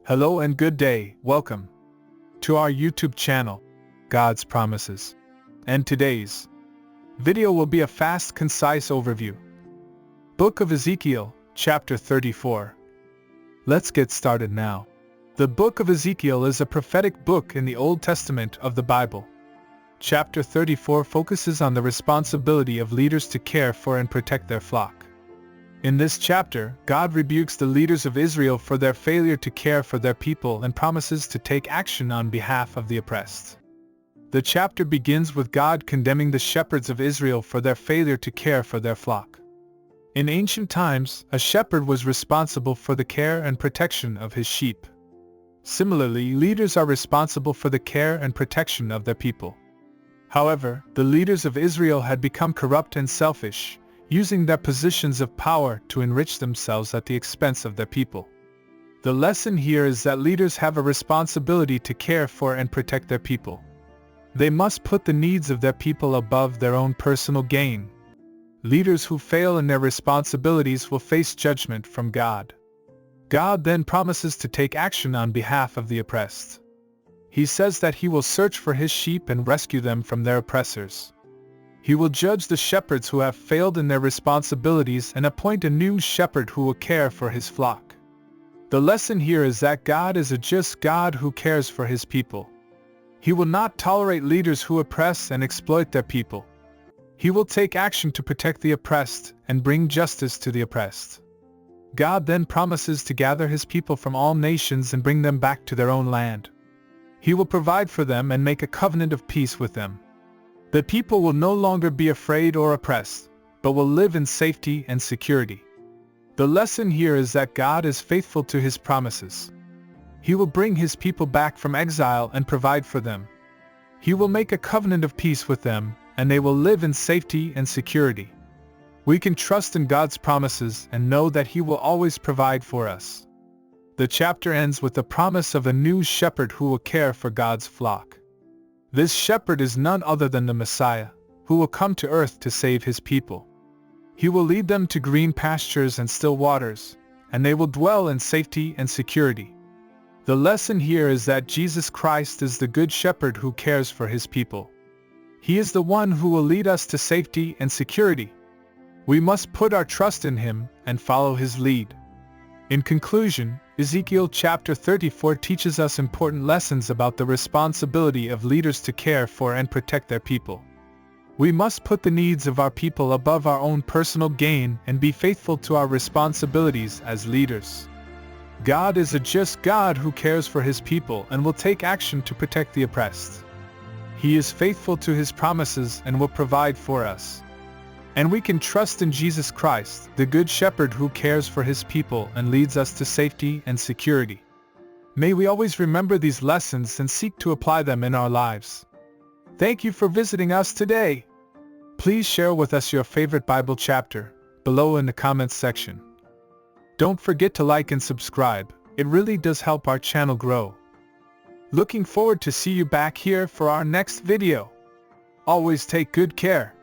Hello and good day, welcome to our YouTube channel, God's Promises. And today's video will be a fast, concise overview. Book of Ezekiel, chapter 34. Let's get started now. The Book of Ezekiel is a prophetic book in the Old Testament of the Bible. Chapter 34 focuses on the responsibility of leaders to care for and protect their flock. In this chapter, God rebukes the leaders of Israel for their failure to care for their people and promises to take action on behalf of the oppressed. The chapter begins with God condemning the shepherds of Israel for their failure to care for their flock. In ancient times, a shepherd was responsible for the care and protection of his sheep. Similarly, leaders are responsible for the care and protection of their people. However, the leaders of Israel had become corrupt and selfish, using their positions of power to enrich themselves at the expense of their people. The lesson here is that leaders have a responsibility to care for and protect their people. They must put the needs of their people above their own personal gain. Leaders who fail in their responsibilities will face judgment from God. God then promises to take action on behalf of the oppressed. He says that he will search for his sheep and rescue them from their oppressors. He will judge the shepherds who have failed in their responsibilities and appoint a new shepherd who will care for his flock. The lesson here is that God is a just God who cares for his people. He will not tolerate leaders who oppress and exploit their people. He will take action to protect the oppressed and bring justice to the oppressed. God then promises to gather his people from all nations and bring them back to their own land. He will provide for them and make a covenant of peace with them. The people will no longer be afraid or oppressed, but will live in safety and security. The lesson here is that God is faithful to his promises. He will bring his people back from exile and provide for them. He will make a covenant of peace with them, and they will live in safety and security. We can trust in God's promises and know that he will always provide for us. The chapter ends with the promise of a new shepherd who will care for God's flock. This shepherd is none other than the Messiah, who will come to earth to save his people. He will lead them to green pastures and still waters, and they will dwell in safety and security. The lesson here is that Jesus Christ is the good shepherd who cares for his people. He is the one who will lead us to safety and security. We must put our trust in him and follow his lead. In conclusion, Ezekiel chapter 34 teaches us important lessons about the responsibility of leaders to care for and protect their people. We must put the needs of our people above our own personal gain and be faithful to our responsibilities as leaders. God is a just God who cares for his people and will take action to protect the oppressed. He is faithful to his promises and will provide for us. And we can trust in Jesus Christ, the Good Shepherd who cares for his people and leads us to safety and security. May we always remember these lessons and seek to apply them in our lives. Thank you for visiting us today. Please share with us your favorite Bible chapter below in the comments section. Don't forget to like and subscribe. It really does help our channel grow. Looking forward to see you back here for our next video. Always take good care.